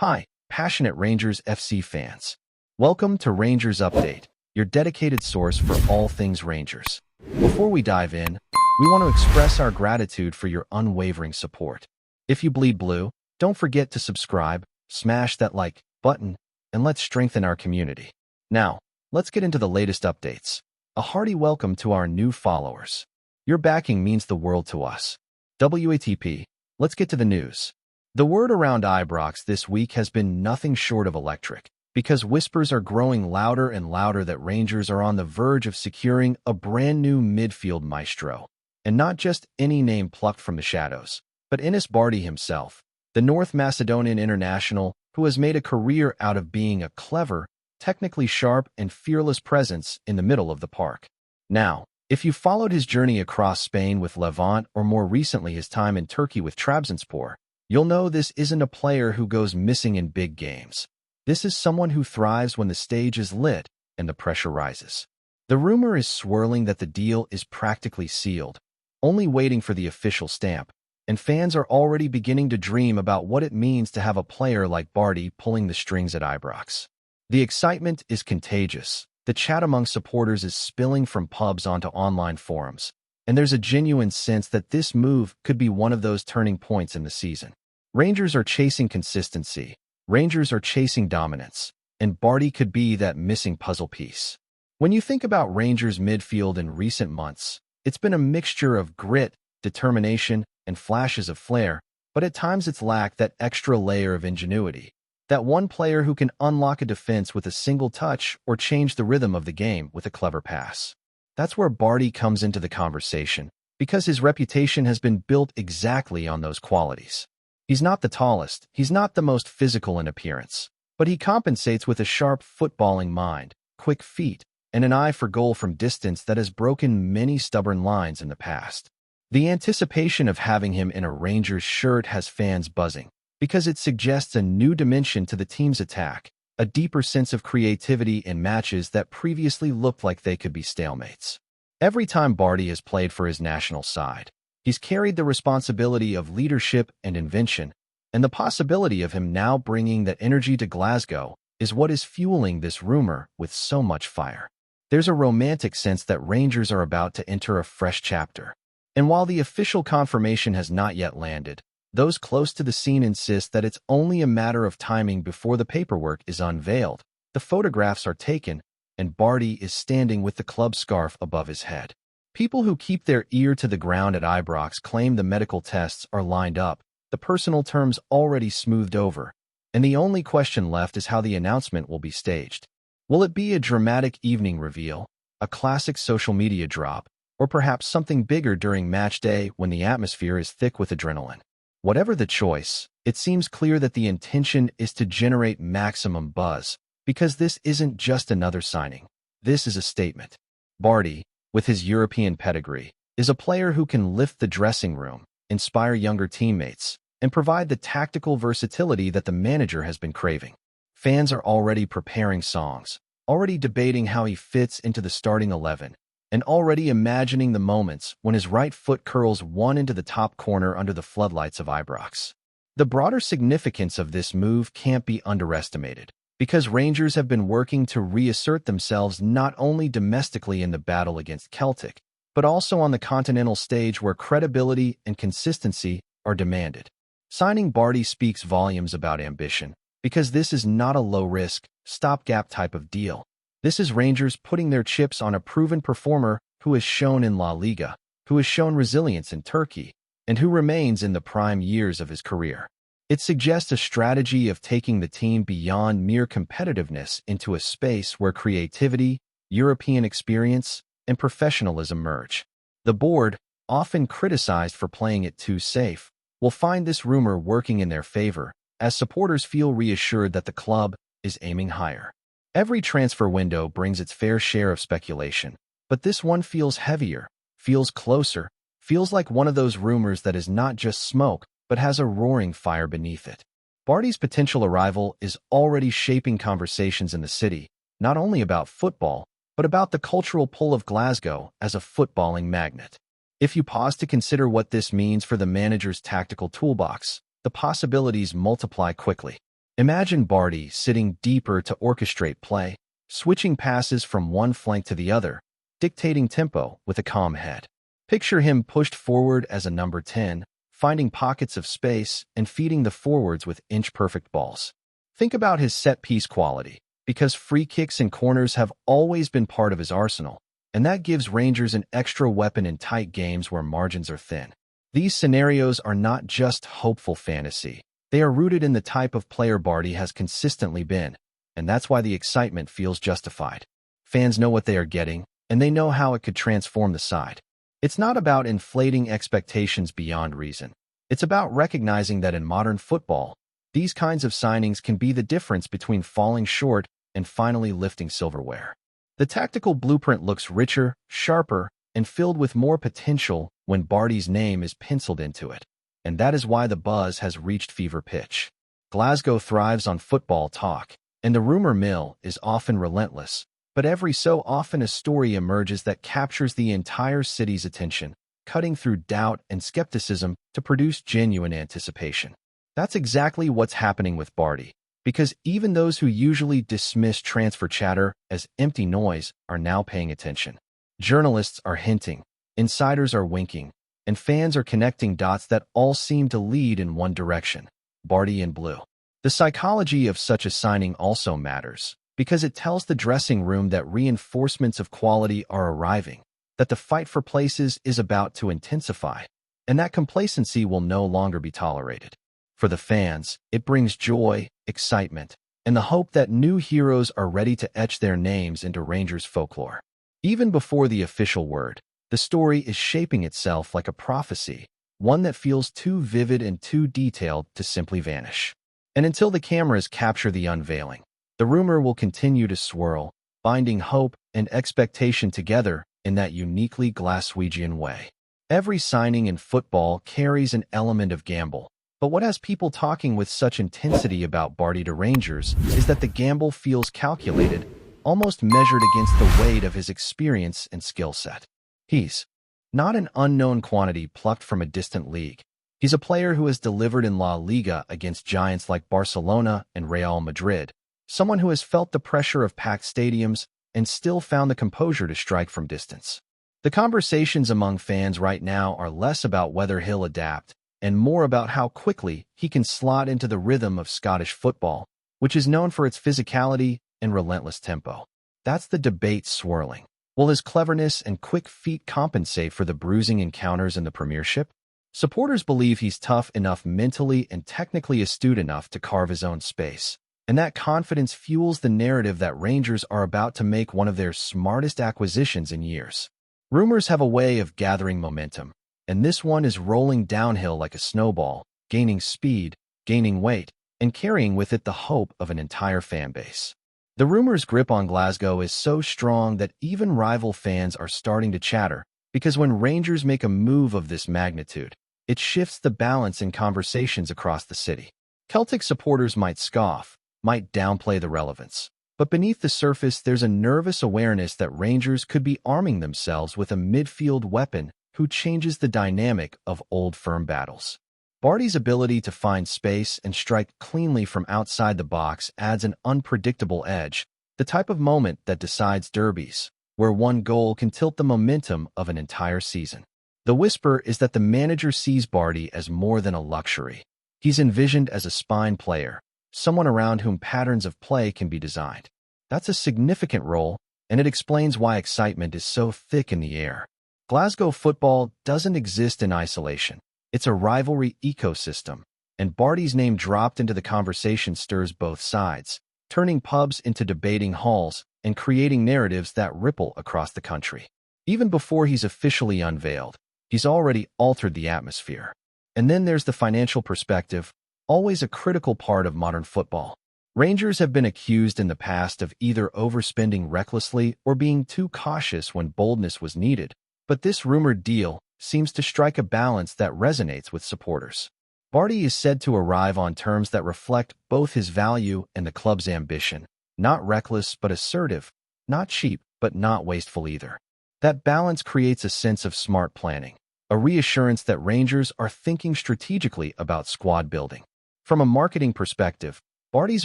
Hi, passionate Rangers FC fans. Welcome to Rangers Update, your dedicated source for all things Rangers. Before we dive in, we want to express our gratitude for your unwavering support. If you bleed blue, don't forget to subscribe, smash that like button, and let's strengthen our community. Now, let's get into the latest updates. A hearty welcome to our new followers. Your backing means the world to us. WATP, let's get to the news. The word around Ibrox this week has been nothing short of electric, because whispers are growing louder and louder that Rangers are on the verge of securing a brand new midfield maestro. And not just any name plucked from the shadows, but BARDHI himself, the North Macedonian international who has made a career out of being a clever, technically sharp, and fearless presence in the middle of the park. Now, if you followed his journey across Spain with Levante or more recently his time in Turkey with Trabzonspor, you'll know this isn't a player who goes missing in big games. This is someone who thrives when the stage is lit and the pressure rises. The rumor is swirling that the deal is practically sealed, only waiting for the official stamp, and fans are already beginning to dream about what it means to have a player like BARDHI pulling the strings at Ibrox. The excitement is contagious. The chat among supporters is spilling from pubs onto online forums, and there's a genuine sense that this move could be one of those turning points in the season. Rangers are chasing consistency, Rangers are chasing dominance, and BARDHI could be that missing puzzle piece. When you think about Rangers' midfield in recent months, it's been a mixture of grit, determination, and flashes of flair, but at times it's lacked that extra layer of ingenuity. That one player who can unlock a defense with a single touch or change the rhythm of the game with a clever pass. That's where BARDHI comes into the conversation, because his reputation has been built exactly on those qualities. He's not the tallest, he's not the most physical in appearance, but he compensates with a sharp footballing mind, quick feet, and an eye for goal from distance that has broken many stubborn lines in the past. The anticipation of having him in a Rangers shirt has fans buzzing, because it suggests a new dimension to the team's attack, a deeper sense of creativity in matches that previously looked like they could be stalemates. Every time BARDHI has played for his national side, he's carried the responsibility of leadership and invention, and the possibility of him now bringing that energy to Glasgow is what is fueling this rumor with so much fire. There's a romantic sense that Rangers are about to enter a fresh chapter. And while the official confirmation has not yet landed, those close to the scene insist that it's only a matter of timing before the paperwork is unveiled. The photographs are taken, and BARDHI is standing with the club scarf above his head. People who keep their ear to the ground at Ibrox claim the medical tests are lined up, the personal terms already smoothed over, and the only question left is how the announcement will be staged. Will it be a dramatic evening reveal, a classic social media drop, or perhaps something bigger during match day when the atmosphere is thick with adrenaline? Whatever the choice, it seems clear that the intention is to generate maximum buzz, because this isn't just another signing. This is a statement. BARDHI, with his European pedigree, is a player who can lift the dressing room, inspire younger teammates, and provide the tactical versatility that the manager has been craving. Fans are already preparing songs, already debating how he fits into the starting 11, and already imagining the moments when his right foot curls one into the top corner under the floodlights of Ibrox. The broader significance of this move can't be underestimated, because Rangers have been working to reassert themselves not only domestically in the battle against Celtic, but also on the continental stage where credibility and consistency are demanded. Signing BARDHI speaks volumes about ambition, because this is not a low-risk, stopgap type of deal. This is Rangers putting their chips on a proven performer who has shown in La Liga, who has shown resilience in Turkey, and who remains in the prime years of his career. It suggests a strategy of taking the team beyond mere competitiveness into a space where creativity, European experience, and professionalism merge. The board, often criticized for playing it too safe, will find this rumor working in their favor, as supporters feel reassured that the club is aiming higher. Every transfer window brings its fair share of speculation, but this one feels heavier, feels closer, feels like one of those rumors that is not just smoke, but has a roaring fire beneath it. BARDHI's potential arrival is already shaping conversations in the city, not only about football, but about the cultural pull of Glasgow as a footballing magnet. If you pause to consider what this means for the manager's tactical toolbox, the possibilities multiply quickly. Imagine BARDHI sitting deeper to orchestrate play, switching passes from one flank to the other, dictating tempo with a calm head. Picture him pushed forward as a number 10, finding pockets of space and feeding the forwards with inch-perfect balls. Think about his set-piece quality, because free kicks and corners have always been part of his arsenal, and that gives Rangers an extra weapon in tight games where margins are thin. These scenarios are not just hopeful fantasy. They are rooted in the type of player BARDHI has consistently been, and that's why the excitement feels justified. Fans know what they are getting, and they know how it could transform the side. It's not about inflating expectations beyond reason. It's about recognizing that in modern football, these kinds of signings can be the difference between falling short and finally lifting silverware. The tactical blueprint looks richer, sharper, and filled with more potential when BARDHI's name is penciled into it. And that is why the buzz has reached fever pitch. Glasgow thrives on football talk, and the rumor mill is often relentless, but every so often a story emerges that captures the entire city's attention, cutting through doubt and skepticism to produce genuine anticipation. That's exactly what's happening with BARDHI, because even those who usually dismiss transfer chatter as empty noise are now paying attention. Journalists are hinting, insiders are winking, and fans are connecting dots that all seem to lead in one direction: BARDHI in blue. The psychology of such a signing also matters, because it tells the dressing room that reinforcements of quality are arriving, that the fight for places is about to intensify, and that complacency will no longer be tolerated. For the fans, it brings joy, excitement, and the hope that new heroes are ready to etch their names into Rangers folklore. Even before the official word, the story is shaping itself like a prophecy, one that feels too vivid and too detailed to simply vanish. And until the cameras capture the unveiling, the rumor will continue to swirl, binding hope and expectation together in that uniquely Glaswegian way. Every signing in football carries an element of gamble, but what has people talking with such intensity about BARDHI to Rangers is that the gamble feels calculated, almost measured against the weight of his experience and skill set. He's not an unknown quantity plucked from a distant league. He's a player who has delivered in La Liga against giants like Barcelona and Real Madrid, someone who has felt the pressure of packed stadiums and still found the composure to strike from distance. The conversations among fans right now are less about whether he'll adapt and more about how quickly he can slot into the rhythm of Scottish football, which is known for its physicality and relentless tempo. That's the debate swirling. Will his cleverness and quick feet compensate for the bruising encounters in the Premiership? Supporters believe he's tough enough mentally and technically astute enough to carve his own space, and that confidence fuels the narrative that Rangers are about to make one of their smartest acquisitions in years. Rumors have a way of gathering momentum, and this one is rolling downhill like a snowball, gaining speed, gaining weight, and carrying with it the hope of an entire fan base. The rumor's grip on Glasgow is so strong that even rival fans are starting to chatter, because when Rangers make a move of this magnitude, it shifts the balance in conversations across the city. Celtic supporters might scoff, might downplay the relevance, but beneath the surface there's a nervous awareness that Rangers could be arming themselves with a midfield weapon who changes the dynamic of old firm battles. BARDHI's ability to find space and strike cleanly from outside the box adds an unpredictable edge, the type of moment that decides derbies, where one goal can tilt the momentum of an entire season. The whisper is that the manager sees BARDHI as more than a luxury. He's envisioned as a spine player, someone around whom patterns of play can be designed. That's a significant role, and it explains why excitement is so thick in the air. Glasgow football doesn't exist in isolation. It's a rivalry ecosystem, and BARDHI's name dropped into the conversation stirs both sides, turning pubs into debating halls and creating narratives that ripple across the country. Even before he's officially unveiled, he's already altered the atmosphere. And then there's the financial perspective, always a critical part of modern football. Rangers have been accused in the past of either overspending recklessly or being too cautious when boldness was needed, but this rumored deal seems to strike a balance that resonates with supporters. BARDHI is said to arrive on terms that reflect both his value and the club's ambition, not reckless but assertive, not cheap but not wasteful either. That balance creates a sense of smart planning, a reassurance that Rangers are thinking strategically about squad building. From a marketing perspective, BARDHI's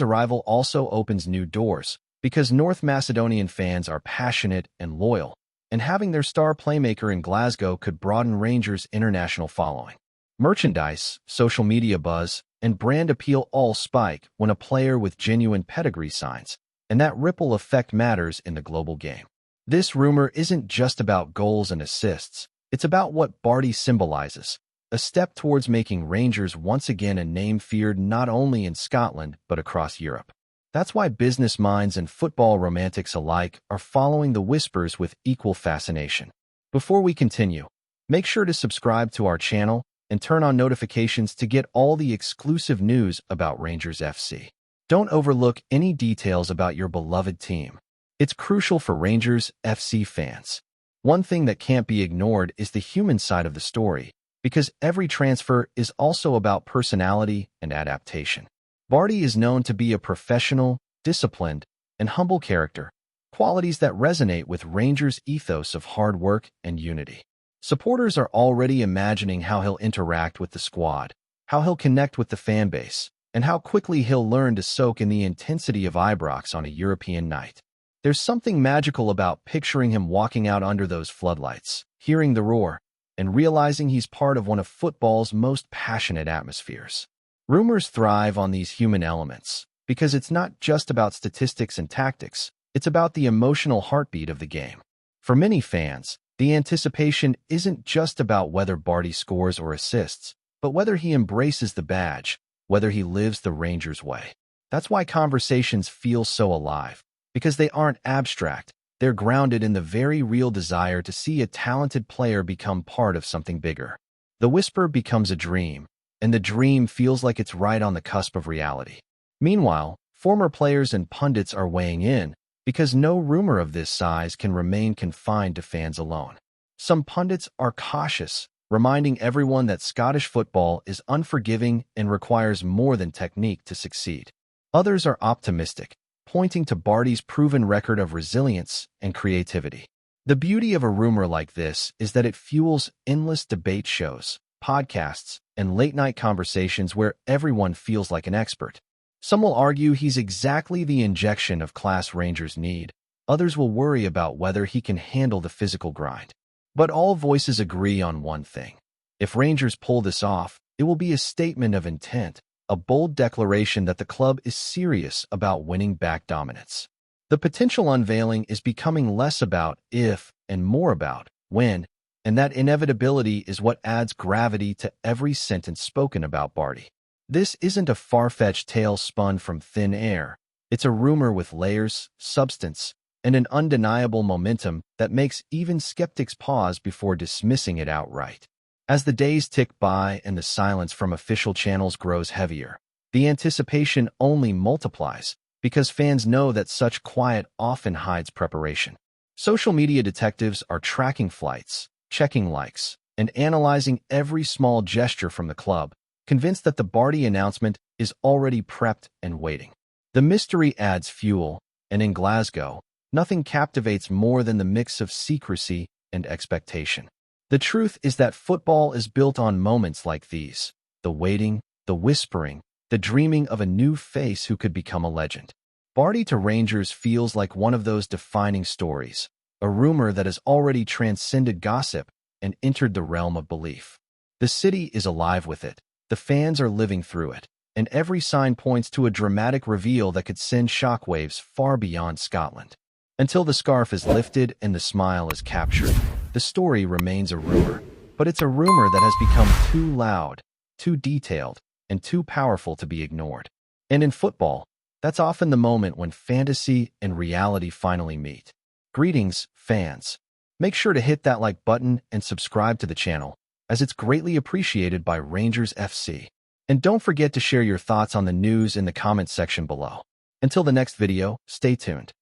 arrival also opens new doors, because North Macedonian fans are passionate and loyal, and having their star playmaker in Glasgow could broaden Rangers' international following. Merchandise, social media buzz, and brand appeal all spike when a player with genuine pedigree signs, and that ripple effect matters in the global game. This rumor isn't just about goals and assists, it's about what BARDHI symbolizes, a step towards making Rangers once again a name feared not only in Scotland but across Europe. That's why business minds and football romantics alike are following the whispers with equal fascination. Before we continue, make sure to subscribe to our channel and turn on notifications to get all the exclusive news about Rangers FC. Don't overlook any details about your beloved team. It's crucial for Rangers FC fans. One thing that can't be ignored is the human side of the story, because every transfer is also about personality and adaptation. BARDHI is known to be a professional, disciplined, and humble character, qualities that resonate with Rangers' ethos of hard work and unity. Supporters are already imagining how he'll interact with the squad, how he'll connect with the fan base, and how quickly he'll learn to soak in the intensity of Ibrox on a European night. There's something magical about picturing him walking out under those floodlights, hearing the roar, and realizing he's part of one of football's most passionate atmospheres. Rumors thrive on these human elements, because it's not just about statistics and tactics, it's about the emotional heartbeat of the game. For many fans, the anticipation isn't just about whether BARDHI scores or assists, but whether he embraces the badge, whether he lives the Rangers way. That's why conversations feel so alive, because they aren't abstract, they're grounded in the very real desire to see a talented player become part of something bigger. The whisper becomes a dream, and the dream feels like it's right on the cusp of reality. Meanwhile, former players and pundits are weighing in, because no rumor of this size can remain confined to fans alone. Some pundits are cautious, reminding everyone that Scottish football is unforgiving and requires more than technique to succeed. Others are optimistic, pointing to BARDHI's proven record of resilience and creativity. The beauty of a rumor like this is that it fuels endless debate shows, podcasts, and late-night conversations where everyone feels like an expert. Some will argue he's exactly the injection of class Rangers need. Others will worry about whether he can handle the physical grind. But all voices agree on one thing. If Rangers pull this off, it will be a statement of intent, a bold declaration that the club is serious about winning back dominance. The potential unveiling is becoming less about if and more about when, and that inevitability is what adds gravity to every sentence spoken about BARDHI. This isn't a far-fetched tale spun from thin air. It's a rumor with layers, substance, and an undeniable momentum that makes even skeptics pause before dismissing it outright. As the days tick by and the silence from official channels grows heavier, the anticipation only multiplies, because fans know that such quiet often hides preparation. Social media detectives are tracking flights, checking likes, and analyzing every small gesture from the club, convinced that the BARDHI announcement is already prepped and waiting. The mystery adds fuel, and in Glasgow, nothing captivates more than the mix of secrecy and expectation. The truth is that football is built on moments like these: the waiting, the whispering, the dreaming of a new face who could become a legend. BARDHI to Rangers feels like one of those defining stories, a rumor that has already transcended gossip and entered the realm of belief. The city is alive with it, the fans are living through it, and every sign points to a dramatic reveal that could send shockwaves far beyond Scotland. Until the scarf is lifted and the smile is captured, the story remains a rumor, but it's a rumor that has become too loud, too detailed, and too powerful to be ignored. And in football, that's often the moment when fantasy and reality finally meet. Greetings, fans. Make sure to hit that like button and subscribe to the channel, as it's greatly appreciated by Rangers FC. And don't forget to share your thoughts on the news in the comments section below. Until the next video, stay tuned.